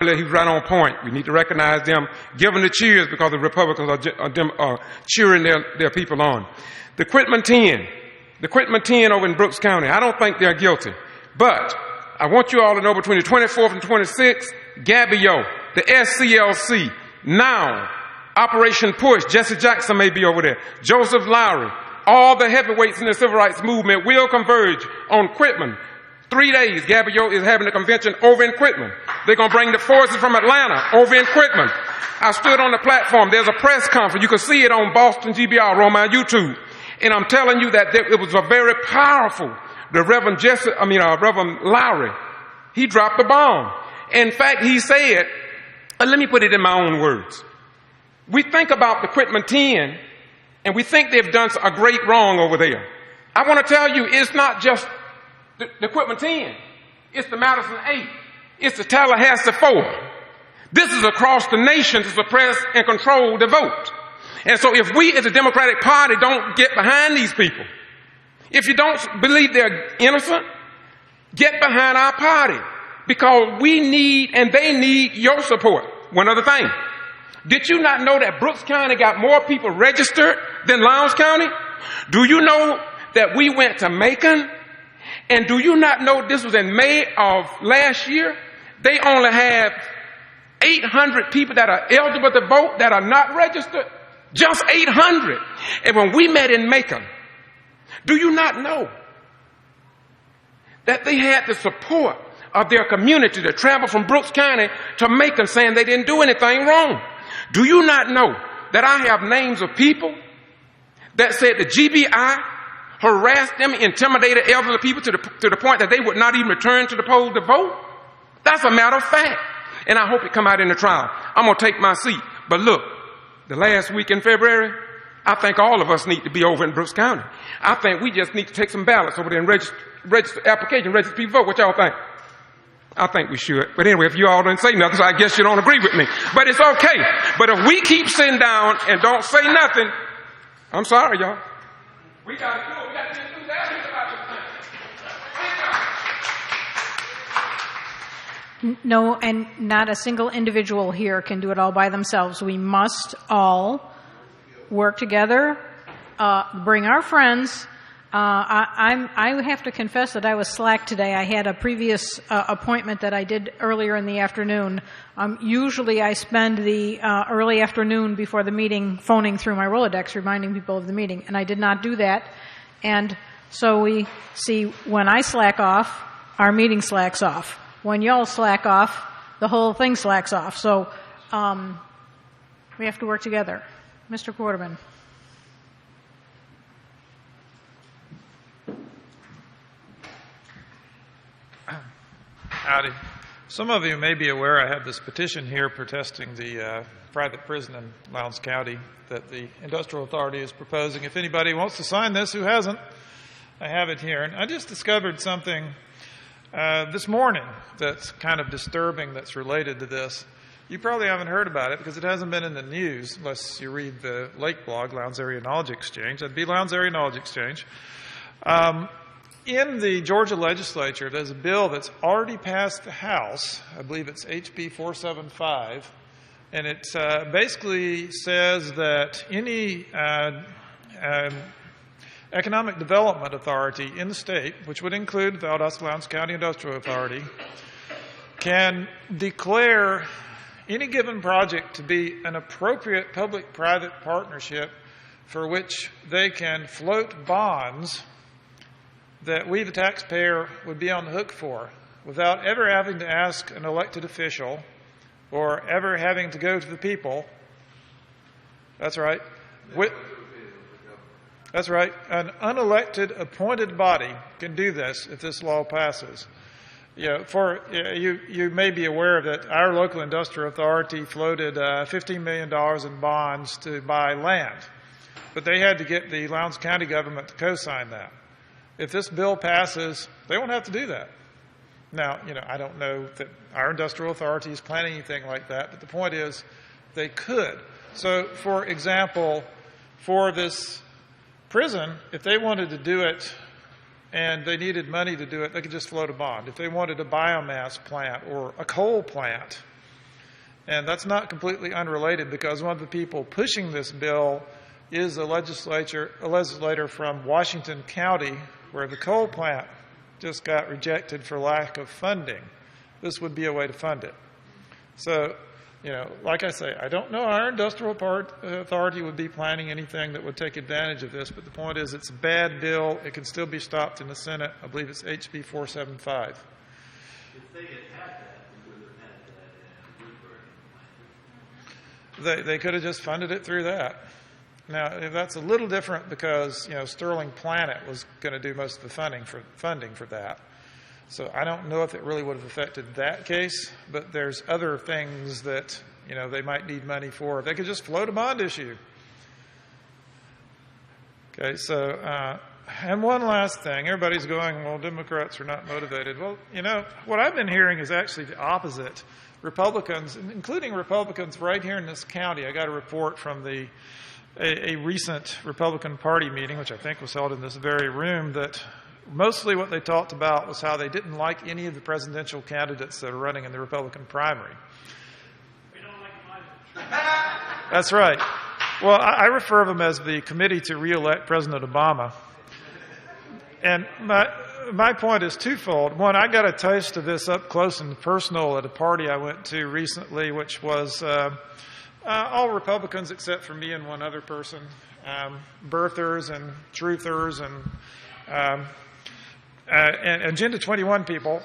He's right on point. We need to recognize them, give them the cheers because the Republicans are cheering their people on. The Quitman 10 over in Brooks County, I don't think they're guilty. But I want you all to know between the 24th and 26th, Gabio, the SCLC, now, Operation Push, Jesse Jackson may be over there, Joseph Lowry, all the heavyweights in the civil rights movement will converge on Quitman. 3 days, Gabio is having a convention over in Quitman. They're going to bring the forces from Atlanta over in Quitman. I stood on the platform. There's a press conference. You can see it on Boston GBR on my YouTube. And I'm telling you that it was a very powerful, the Reverend Lowry, he dropped the bomb. In fact, he said, let me put it in my own words. We think about the Quitman 10, and we think they've done a great wrong over there. I want to tell you, it's not just the Quitman 10. It's the Madison 8. It's the Tallahassee 4. This is across the nation to suppress and control the vote. And so if we as a Democratic Party don't get behind these people, if you don't believe they're innocent, get behind our party because we need and they need your support. One other thing. Did you not know that Brooks County got more people registered than Lowndes County? Do you know that we went to Macon? And do you not know this was in May of last year? They only have 800 people that are eligible to vote that are not registered. Just 800. And when we met in Macon, do you not know that they had the support of their community to travel from Brooks County to Macon saying they didn't do anything wrong? Do you not know that I have names of people that said the GBI harassed them, intimidated elderly people to the point that they would not even return to the polls to vote? That's a matter of fact. And I hope it come out in the trial. I'm going to take my seat. But look, the last week in February, I think all of us need to be over in Brooks County. I think we just need to take some ballots over there and register application, register people vote. What y'all think? I think we should. But anyway, if you all didn't say nothing, so I guess you don't agree with me. But it's okay. But if we keep sitting down and don't say nothing, I'm sorry, y'all. We got to do it. We got to do that about this thing. No, and not a single individual here can do it all by themselves. We must all work together, bring our friends. I have to confess that I was slack today. I had a previous appointment that I did earlier in the afternoon. Usually I spend the early afternoon before the meeting phoning through my Rolodex, reminding people of the meeting, and I did not do that. And so we see when I slack off, our meeting slacks off. When y'all slack off, the whole thing slacks off. So we have to work together. Mr. Quarterman. Howdy. Some of you may be aware I have this petition here protesting the private prison in Lowndes County that the Industrial Authority is proposing. If anybody wants to sign this who hasn't, I have it here. And I just discovered something this morning that's kind of disturbing that's related to this. You probably haven't heard about it because it hasn't been in the news unless you read the Lake blog, Lowndes Area Knowledge Exchange. That'd be Lowndes Area Knowledge Exchange. In the Georgia legislature, there's a bill that's already passed the House. I believe it's HB 475. And it basically says that any economic development authority in the state, which would include the Valdosta-Lowndes County Industrial Authority, can declare any given project to be an appropriate public-private partnership for which they can float bonds that we, the taxpayer, would be on the hook for without ever having to ask an elected official or ever having to go to the people. That's right. That's right. An unelected, appointed body can do this if this law passes. You may be aware that our local industrial authority floated $15 million in bonds to buy land, but they had to get the Lowndes County government to co-sign that. If this bill passes, they won't have to do that. Now, I don't know that our industrial authority is planning anything like that, but the point is they could. So, for example, for this prison, if they wanted to do it and they needed money to do it, they could just float a bond. If they wanted a biomass plant or a coal plant, And that's not completely unrelated, because one of the people pushing this bill is a legislator from Washington County, where the coal plant just got rejected for lack of funding. This would be a way to fund it. So, like I say, I don't know our industrial authority would be planning anything that would take advantage of this, but the point is it's a bad bill. It can still be stopped in the Senate. I believe it's HB 475. If they had had that, we would have had that in They could have just funded it through that. Now, that's a little different because, Sterling Planet was going to do most of the funding for that. So I don't know if it really would have affected that case, but there's other things that, they might need money for. If they could just float a bond issue. Okay, so, and one last thing. Everybody's going, well, Democrats are not motivated. Well, what I've been hearing is actually the opposite. Republicans, including Republicans right here in this county, I got a report from a recent Republican Party meeting, which I think was held in this very room, that mostly what they talked about was how they didn't like any of the presidential candidates that are running in the Republican primary. We don't like them either. That's right. Well, I refer to them as the committee to re-elect President Obama. And my point is twofold. One, I got a taste of this up close and personal at a party I went to recently, which was all Republicans except for me and one other person, birthers and truthers and Agenda 21 people.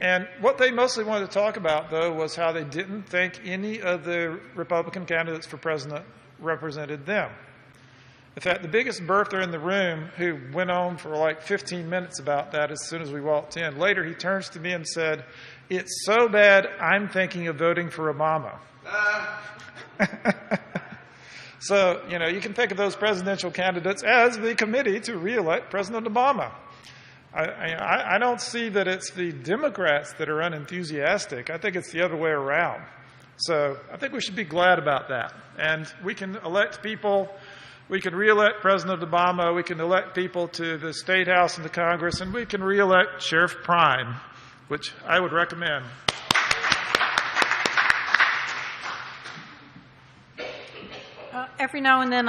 And what they mostly wanted to talk about, though, was how they didn't think any of the Republican candidates for president represented them. In fact, the biggest birther in the room, who went on for like 15 minutes about that as soon as we walked in, later he turns to me and said, "It's so bad, I'm thinking of voting for Obama." So, you can think of those presidential candidates as the committee to re-elect President Obama. I don't see that it's the Democrats that are unenthusiastic. I think it's the other way around. So I think we should be glad about that. And we can elect people. We can re-elect President Obama. We can elect people to the State House and the Congress. And we can re-elect Sheriff Prime, which I would recommend. Every now and then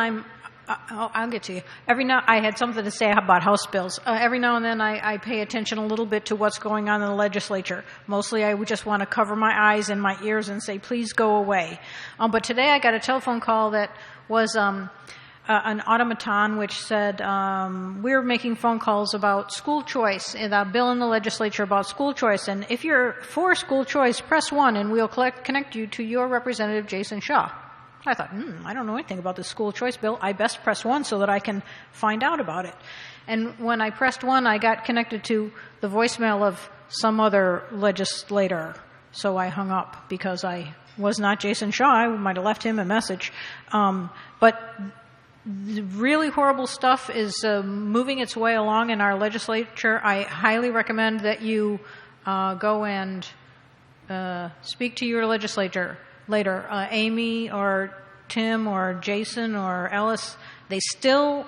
I'll get to you. I had something to say about House bills. Every now and then I pay attention a little bit to what's going on in the legislature. Mostly I would just want to cover my eyes and my ears and say, please go away. But today I got a telephone call that was an automaton which said, we're making phone calls about school choice, and a bill in the legislature about school choice. And if you're for school choice, press 1 and we'll connect you to your representative, Jason Shaw. I thought, I don't know anything about the school choice bill. I best press 1 so that I can find out about it. And when I pressed 1, I got connected to the voicemail of some other legislator. So I hung up because I was not Jason Shaw. I might have left him a message. But the really horrible stuff is moving its way along in our legislature. I highly recommend that you go and speak to your legislator later. Amy or Tim or Jason or Ellis, they still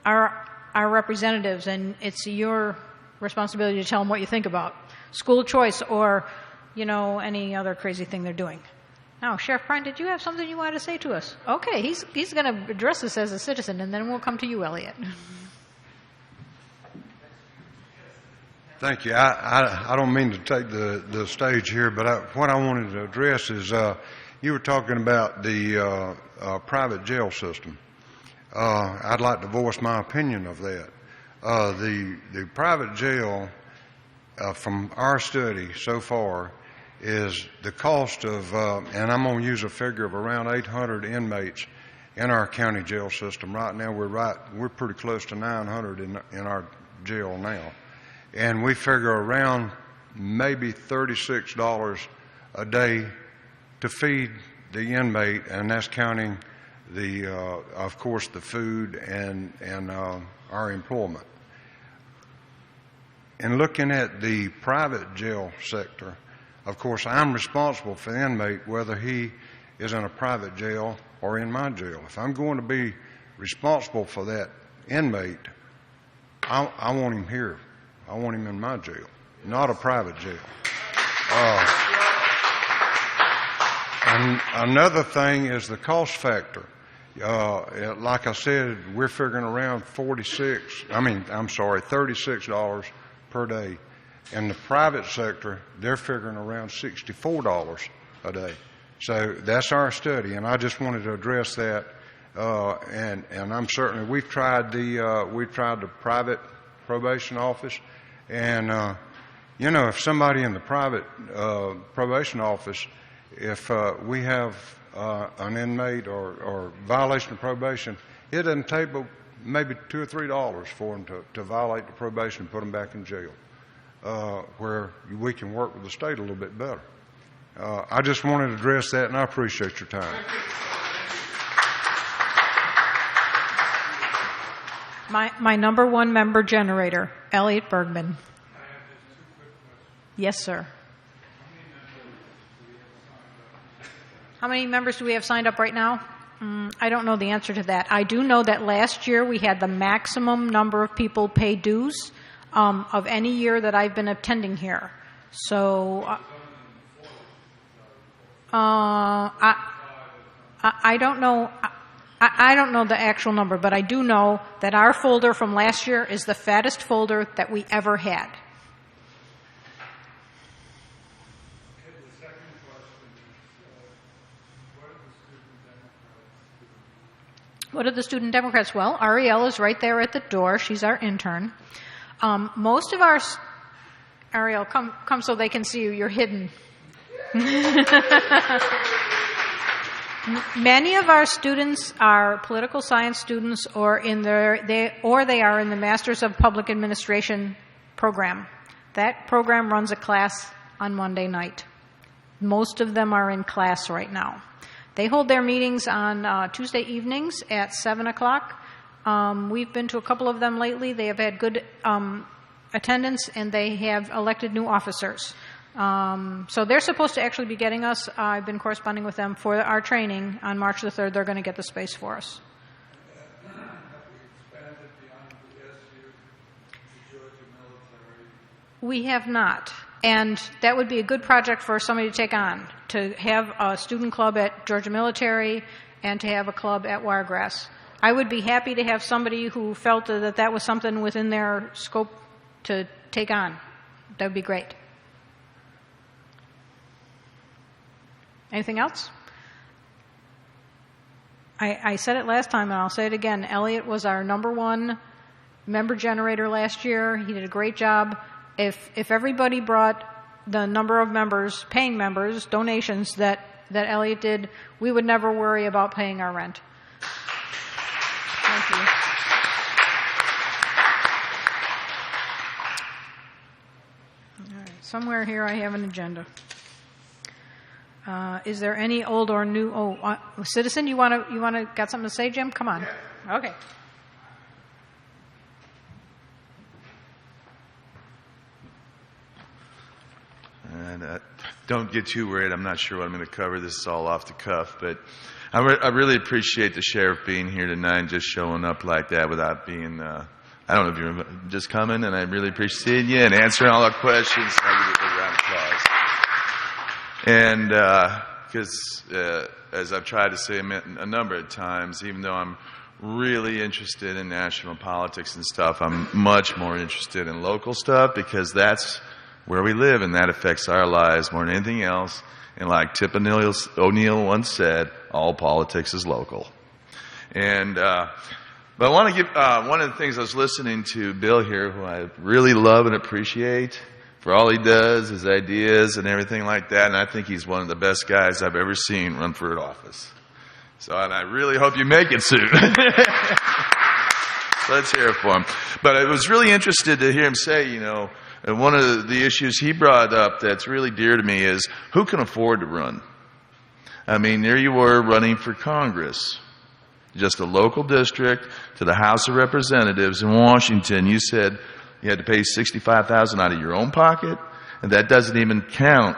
are our representatives, and it's your responsibility to tell them what you think about school choice or, any other crazy thing they're doing. Now, Sheriff Prine, did you have something you wanted to say to us? Okay, he's going to address us as a citizen, and then we'll come to you, Elliot. Thank you. I don't mean to take the stage here, but what I wanted to address is you were talking about the private jail system. I'd like to voice my opinion of that. The private jail, from our study so far, is the cost of, and I'm going to use a figure of around 800 inmates in our county jail system. Right now, we're pretty close to 900 in our jail now. And we figure around maybe $36 a day to feed the inmate, and that's counting of course, the food and our employment. In looking at the private jail sector, of course, I'm responsible for the inmate, whether he is in a private jail or in my jail. If I'm going to be responsible for that inmate, I want him here. I want him in my jail, not a private jail. Another thing is the cost factor. Like I said, we're figuring around $36 per day. In the private sector, they're figuring around $64 a day. So that's our study, and I just wanted to address that. And I'm certainly, we've tried the private probation office, and if somebody in the private probation office, if we have an inmate or violation of probation, it doesn't take but maybe $2 or $3 for them to violate the probation and put them back in jail, where we can work with the state a little bit better. I just wanted to address that, and I appreciate your time. My number one member generator, Elliot Bergman. Yes, sir. How many members do we have signed up right now? I don't know the answer to that. I do know that last year we had the maximum number of people pay dues of any year that I've been attending here. So I don't know. I don't know the actual number, but I do know that our folder from last year is the fattest folder that we ever had. What are the student Democrats? Well, Ariel is right there at the door. She's our intern. Most of our... Ariel, come so they can see you. You're hidden. Many of our students are political science students, or they are in the Masters of Public Administration program. That program runs a class on Monday night. Most of them are in class right now. They hold their meetings on Tuesday evenings at 7 o'clock. We've been to a couple of them lately. They have had good attendance, and they have elected new officers. So they're supposed to actually be getting us. I've been corresponding with them for our training. On March the 3rd, they're going to get the space for us. Have we expanded beyond the SU to Georgia military? We have not. And that would be a good project for somebody to take on, to have a student club at Georgia Military and to have a club at Wiregrass. I would be happy to have somebody who felt that was something within their scope to take on. That would be great. Anything else? I said it last time, and I'll say it again. Elliot was our number one member generator last year. He did a great job. If everybody brought the number of members, paying members, donations that Elliot did, we would never worry about paying our rent. Thank you. All right. Somewhere here I have an agenda. Is there any old or new? Citizen, you want to got something to say, Jim? Come on. Okay. And don't get too worried. I'm not sure what I'm going to cover. This is all off the cuff, but I really appreciate the sheriff being here tonight and just showing up like that without being. I don't know if you're just coming, and I really appreciate you and answering all our questions. I give you a big round of applause. And because as I've tried to say a number of times, even though I'm really interested in national politics and stuff, I'm much more interested in local stuff because that's where we live, and that affects our lives more than anything else. And like Tip O'Neill once said, all politics is local. And but I want to give one of the things I was listening to Bill here, who I really love and appreciate for all he does, his ideas and everything like that. And I think he's one of the best guys I've ever seen run for office. So, and I really hope you make it soon. Let's hear it for him. But I was really interested to hear him say, and one of the issues he brought up that's really dear to me is who can afford to run? I mean, there you were running for Congress, just a local district to the House of Representatives in Washington. You said you had to pay $65,000 out of your own pocket, and that doesn't even count